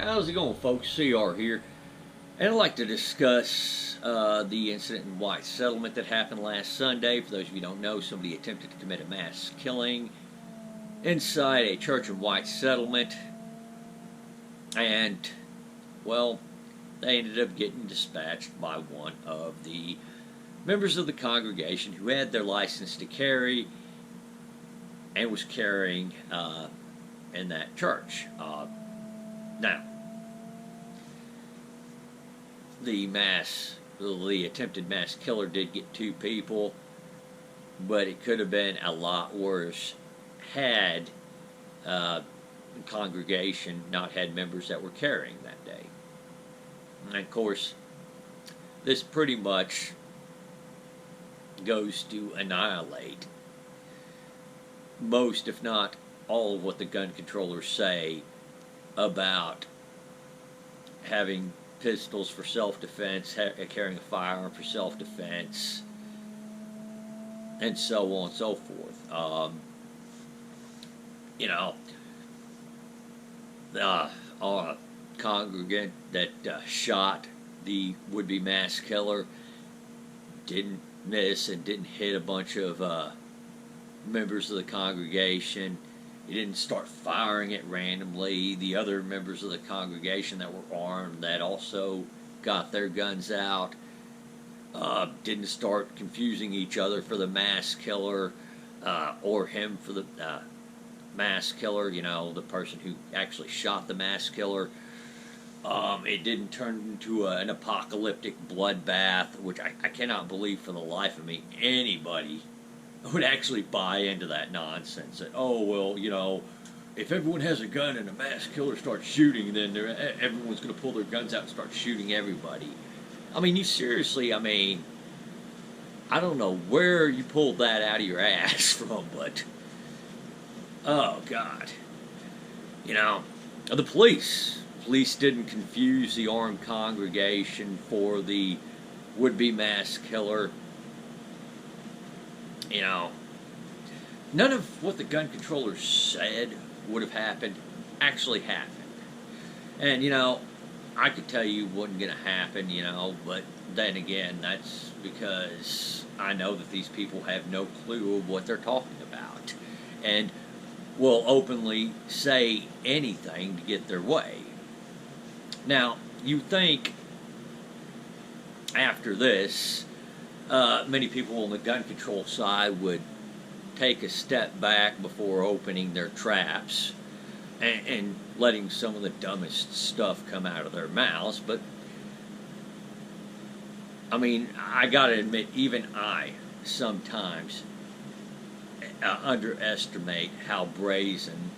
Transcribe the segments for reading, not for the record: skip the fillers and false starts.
How's it going, folks? CR here, and I'd like to discuss the incident in White Settlement that happened last Sunday. For those of you who don't know, somebody attempted to commit a mass killing inside a church in White Settlement, and, well, they ended up getting dispatched by one of the members of the congregation who had their license to carry and was carrying in that church. Now, the attempted mass killer did get 2 people, but it could have been a lot worse had the congregation not had members that were carrying that day. And of course, this pretty much goes to annihilate most, if not all, of what the gun controllers say about having pistols for self-defense, carrying a firearm for self-defense, and so on and so forth. Our congregant that shot the would-be mass killer didn't miss and didn't hit a bunch of members of the congregation. He didn't start firing it randomly. The other members of the congregation that were armed that also got their guns out didn't start confusing each other for the mass killer or him for the mass killer, the person who actually shot the mass killer. It didn't turn into an apocalyptic bloodbath, which I cannot believe for the life of me anybody would actually buy into that nonsense. That, oh, well, if everyone has a gun and a mass killer starts shooting, then everyone's going to pull their guns out and start shooting everybody. I mean, you seriously, I don't know where you pulled that out of your ass from, but, oh, God. The police didn't confuse the armed congregation for the would-be mass killer. None of what the gun controllers said would have happened actually happened. And, I could tell you it wasn't going to happen, but then again, that's because I know that these people have no clue of what they're talking about and will openly say anything to get their way. Now, you think after this, many people on the gun control side would take a step back before opening their traps and letting some of the dumbest stuff come out of their mouths. But, I gotta admit, even I sometimes underestimate how brazen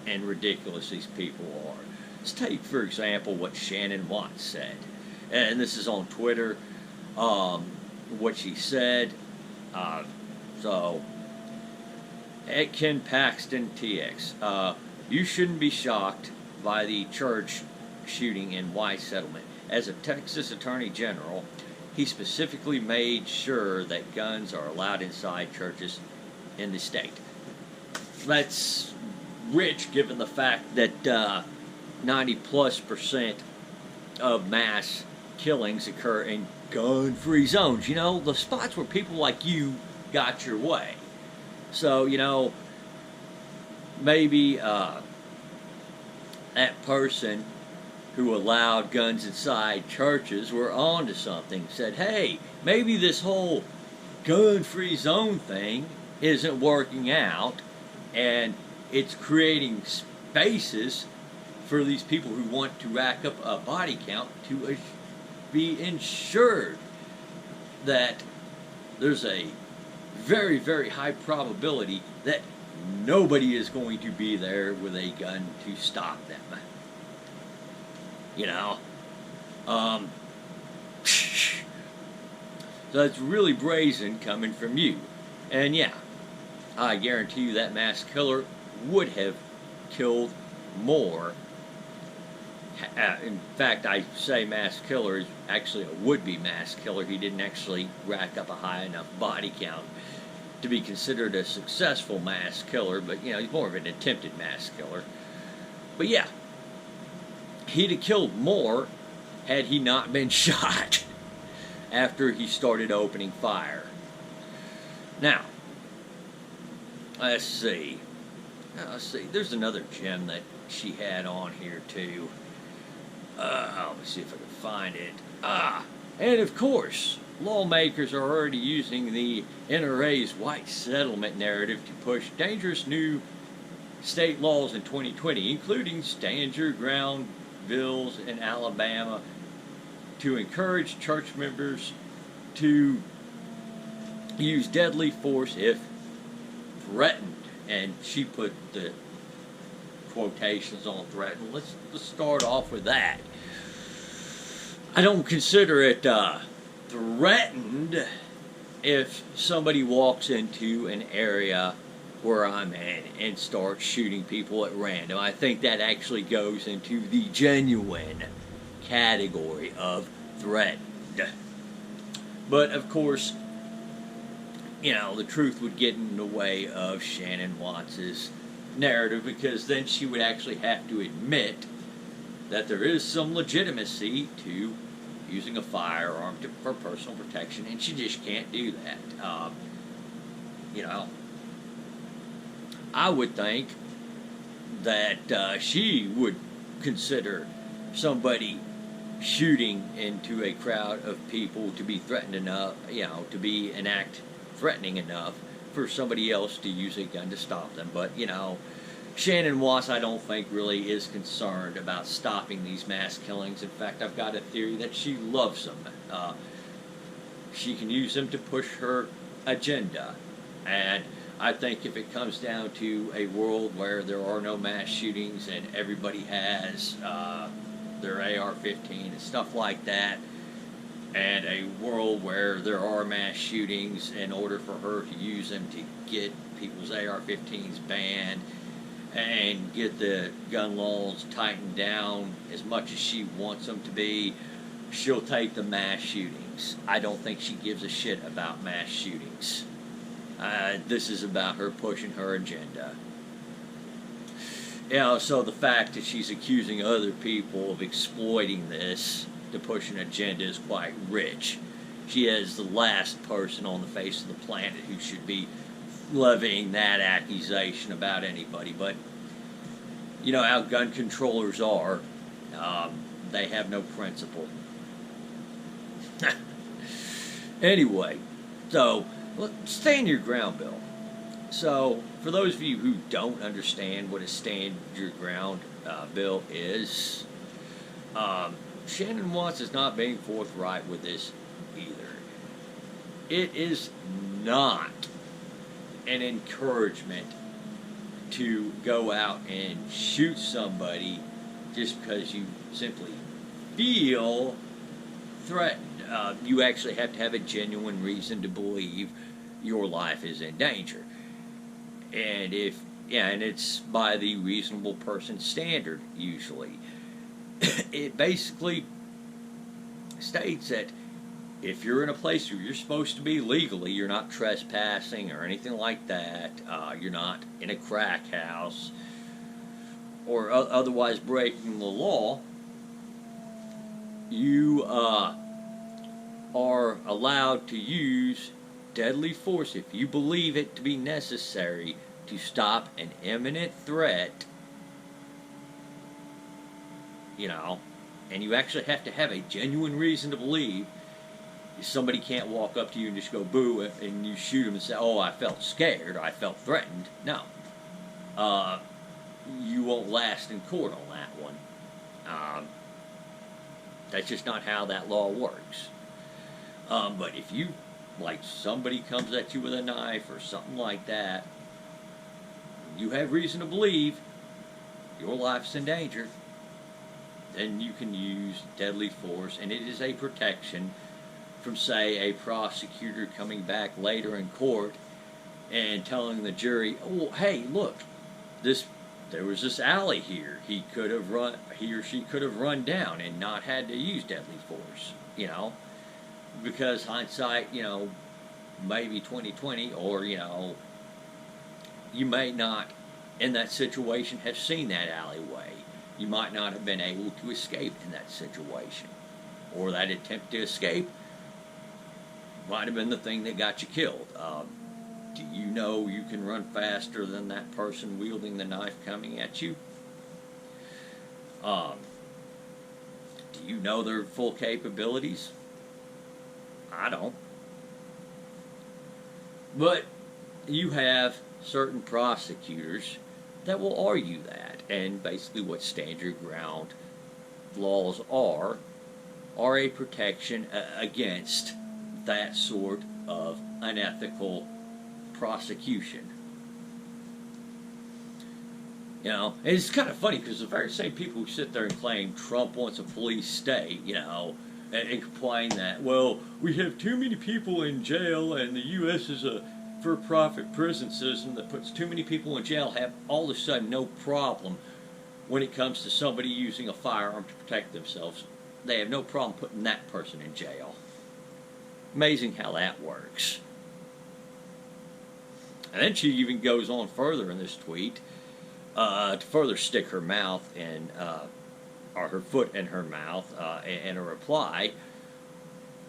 and ridiculous these people are. Let's take, for example, what Shannon Watts said. And this is on Twitter. What she said. At Ken Paxton TX, you shouldn't be shocked by the church shooting in White Settlement. As a Texas Attorney General, he specifically made sure that guns are allowed inside churches in the state. That's rich, given the fact that 90+% of mass killings occur in gun-free zones. The spots where people like you got your way. So, maybe that person who allowed guns inside churches were on to something. Said, hey, maybe this whole gun-free zone thing isn't working out, and it's creating spaces for these people who want to rack up a body count to be ensured that there's a very, very high probability that nobody is going to be there with a gun to stop them. So it's really brazen coming from you. And yeah, I guarantee you that mass killer would have killed more. In fact, I say mass killer is actually a would-be mass killer. He didn't actually rack up a high enough body count to be considered a successful mass killer, but, he's more of an attempted mass killer. But yeah, he'd have killed more had he not been shot after he started opening fire. Now, let's see. There's another gem that she had on here too. Let me see if I can find it. And of course, lawmakers are already using the NRA's white settlement narrative to push dangerous new state laws in 2020, including stand your ground bills in Alabama to encourage church members to use deadly force if threatened. And she put the quotations on threatened. Let's start off with that. I don't consider it threatened if somebody walks into an area where I'm at and starts shooting people at random. I think that actually goes into the genuine category of threatened. But of course, the truth would get in the way of Shannon Watts' narrative, because then she would actually have to admit that there is some legitimacy to using a firearm for personal protection, and she just can't do that. I would think that she would consider somebody shooting into a crowd of people to be threatened enough, to be an act threatening enough for somebody else to use a gun to stop them. But, Shannon Watts, I don't think, really is concerned about stopping these mass killings. In fact, I've got a theory that she loves them. She can use them to push her agenda. And I think if it comes down to a world where there are no mass shootings and everybody has their AR-15 and stuff like that, and a world where there are mass shootings, in order for her to use them to get people's AR-15s banned and get the gun laws tightened down as much as she wants them to be, she'll take the mass shootings. I don't think she gives a shit about mass shootings. This is about her pushing her agenda. So the fact that she's accusing other people of exploiting this to push an agenda is quite rich. She is the last person on the face of the planet who should be levying that accusation about anybody. But you know how gun controllers are. They have no principle. Anyway, so stand your ground bill. So for those of you who don't understand what a stand your ground bill is, Shannon Watts is not being forthright with this either. It is not an encouragement to go out and shoot somebody just because you simply feel threatened. You actually have to have a genuine reason to believe your life is in danger. And and it's by the reasonable person standard, usually. It basically states that if you're in a place where you're supposed to be legally, you're not trespassing or anything like that, you're not in a crack house or otherwise breaking the law, you are allowed to use deadly force if you believe it to be necessary to stop an imminent threat, and you actually have to have a genuine reason to believe. Somebody can't walk up to you and just go boo and you shoot them and say, oh, I felt scared, or I felt threatened. No. You won't last in court on that one. That's just not how that law works. But if you, somebody comes at you with a knife or something like that, you have reason to believe your life's in danger, then you can use deadly force, and it is a protection from, say, a prosecutor coming back later in court and telling the jury, oh, hey, look, there was this alley here. He or she could have run down and not had to use deadly force, because hindsight, maybe 2020, or, you may not, in that situation, have seen that alleyway. you might not have been able to escape in that situation. Or that attempt to escape might have been the thing that got you killed. Do you know you can run faster than that person wielding the knife coming at you? Do you know their full capabilities? I don't. But you have certain prosecutors that will argue that, and basically what stand your ground laws are a protection against that sort of unethical prosecution. You know, and it's kind of funny because the very same people who sit there and claim Trump wants a police state, you know, and complain that, well, we have too many people in jail and the U.S. is a for-profit prison system that puts too many people in jail, have all of a sudden no problem when it comes to somebody using a firearm to protect themselves. They have no problem putting that person in jail. Amazing how that works. And then she even goes on further in this tweet to further stick her mouth in, or her foot in her mouth in a reply.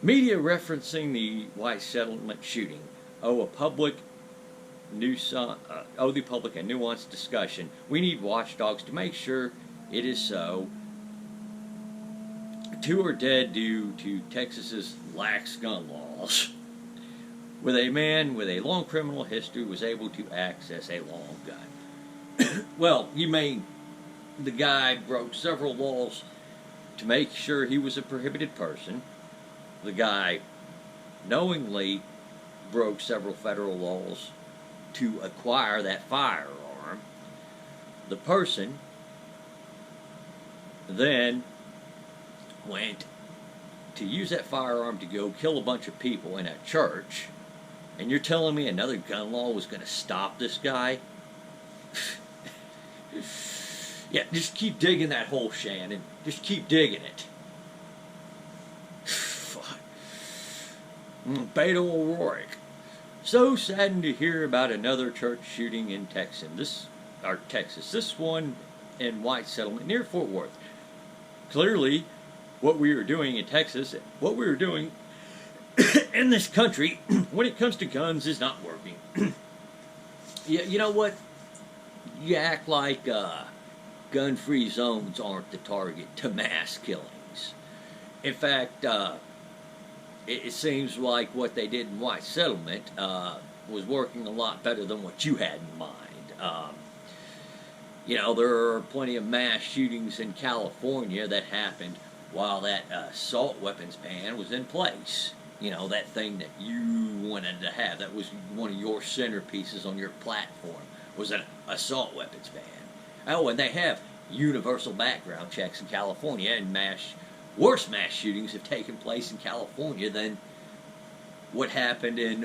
Media referencing the White Settlement shooting owe the public a nuanced discussion. We need watchdogs to make sure it is so. 2 are dead due to Texas's lax gun laws. With a man with a long criminal history was able to access a long gun. Well, you mean the guy broke several laws to make sure he was a prohibited person. The guy knowingly broke several federal laws to acquire that firearm. The person then went to use that firearm to go kill a bunch of people in a church, and you're telling me another gun law was going to stop this guy? Yeah, just keep digging that hole, Shannon. Just keep digging it. Beto O'Rourke. So saddened to hear about another church shooting in Texas. This one in White Settlement near Fort Worth. Clearly, what we are doing in Texas, what we are doing in this country, when it comes to guns, is not working. You know what? You act like gun-free zones aren't the target to mass killings. In fact, it seems like what they did in White Settlement was working a lot better than what you had in mind. You know, there are plenty of mass shootings in California that happened while that assault weapons ban was in place. You know, that thing that you wanted to have, that was one of your centerpieces on your platform, was an assault weapons ban. Oh, and they have universal background checks in California, and worse mass shootings have taken place in California than what happened in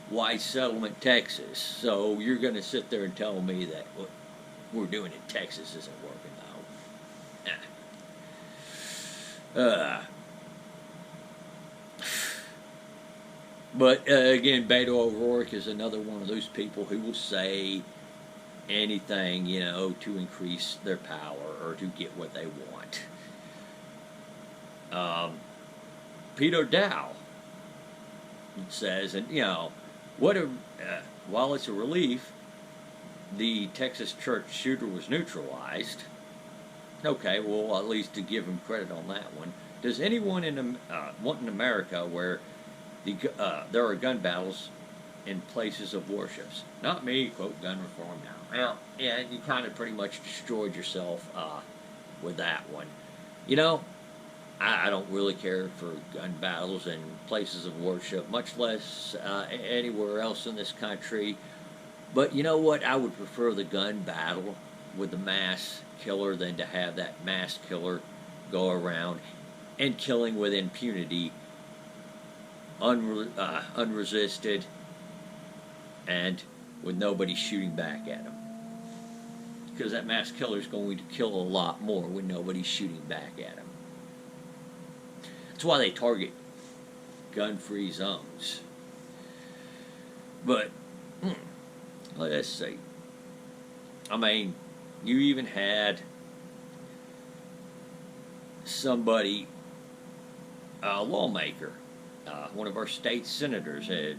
White Settlement, Texas. So you're going to sit there and tell me that what we're doing in Texas isn't working, though. But again, Beto O'Rourke is another one of those people who will say anything, you know, to increase their power or to get what they want. Pete O'Dowd says, and you know, while it's a relief the Texas church shooter was neutralized. Okay, well, at least to give him credit on that one. Does anyone want in America where there are gun battles in places of worships? Not me, quote, gun reform now. Well, yeah, you kind of pretty much destroyed yourself with that one. You know, I don't really care for gun battles in places of worship, much less anywhere else in this country. But you know what? I would prefer the gun battle with the mass killer than to have that mass killer go around and killing with impunity, unresisted, and with nobody shooting back at him. Because that mass killer is going to kill a lot more when nobody's shooting back at him. That's why they target gun-free zones. But, let's see. I mean, you even had somebody, a lawmaker, one of our state senators, a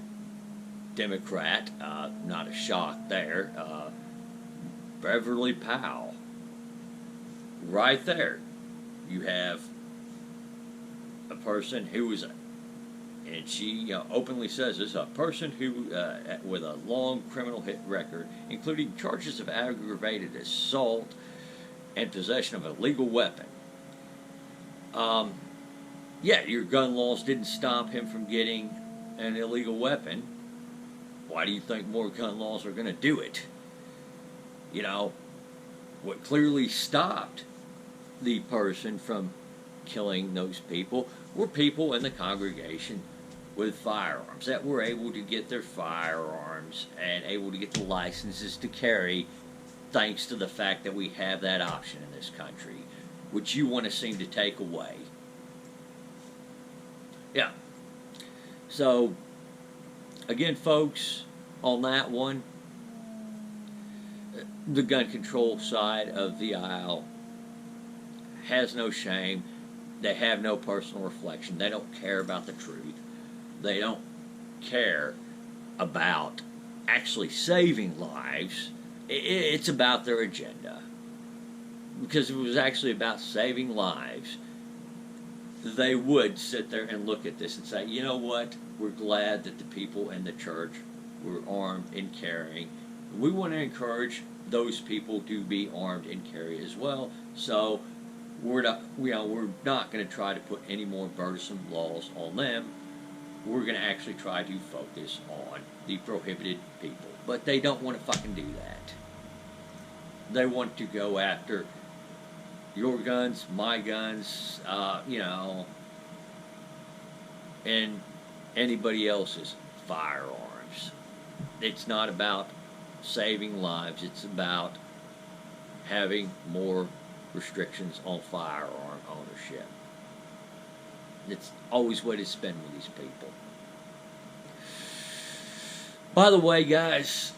Democrat, not a shock there, Beverly Powell. Right there, you have a person who was, and she openly says this, a person who with a long criminal hit record, including charges of aggravated assault and possession of a lethal weapon. Yeah, your gun laws didn't stop him from getting an illegal weapon. Why do you think more gun laws are going to do it? You know, what clearly stopped the person from killing those people were people in the congregation with firearms that were able to get their firearms and able to get the licenses to carry, thanks to the fact that we have that option in this country, which you want to seem to take away. Yeah. So, again, folks, on that one, the gun control side of the aisle has no shame. They have no personal reflection. They don't care about the truth. They don't care about actually saving lives. It's about their agenda. Because if it was actually about saving lives, they would sit there and look at this and say, you know what, we're glad that the people in the church were armed and carrying. We want to encourage those people to be armed and carry as well. So we're not going to try to put any more burdensome laws on them. We're going to actually try to focus on the prohibited people. But they don't want to fucking do that. They want to go after your guns, my guns, and anybody else's firearms. It's not about saving lives. It's about having more restrictions on firearm ownership. It's always what it's been with these people. By the way, guys,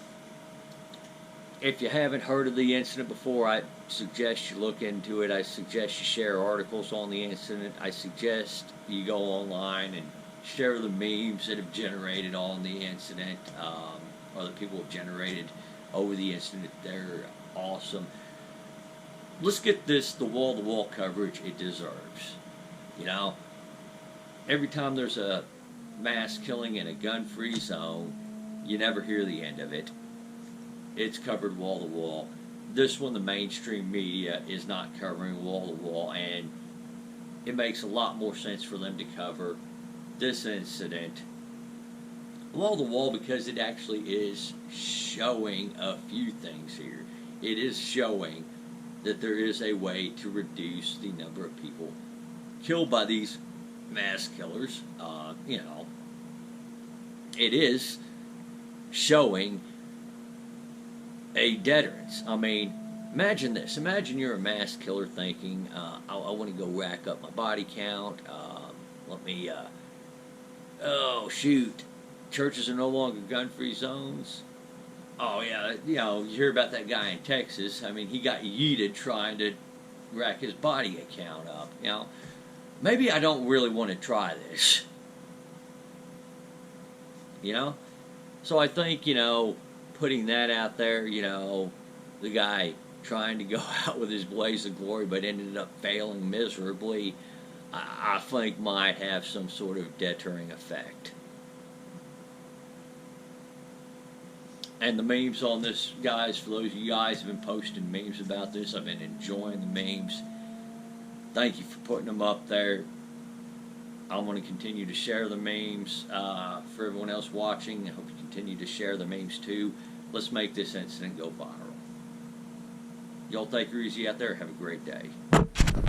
if you haven't heard of the incident before, I suggest you look into it. I suggest you share articles on the incident. I suggest you go online and share the memes that have generated on the incident, or that people have generated over the incident. They're awesome. Let's get this the wall-to-wall coverage it deserves. You know, every time there's a mass killing in a gun-free zone, you never hear the end of it. It's covered wall-to-wall. This one, the mainstream media is not covering wall-to-wall, and it makes a lot more sense for them to cover this incident wall-to-wall because it actually is showing a few things here. It is showing that there is a way to reduce the number of people killed by these mass killers. It is showing a deterrence. I mean, imagine this. Imagine you're a mass killer thinking, I want to go rack up my body count. Oh, shoot. Churches are no longer gun-free zones. Oh, yeah, you hear about that guy in Texas. I mean, he got yeeted trying to rack his body count up. Maybe I don't really want to try this. So I think, putting that out there, the guy trying to go out with his blaze of glory but ended up failing miserably, I think might have some sort of deterring effect. And the memes on this, guys, for those of you guys who have been posting memes about this, I've been enjoying the memes. Thank you for putting them up there. I'm going to continue to share the memes for everyone else watching. I hope you continue to share the memes too. Let's make this incident go viral. Y'all take her easy out there. Have a great day.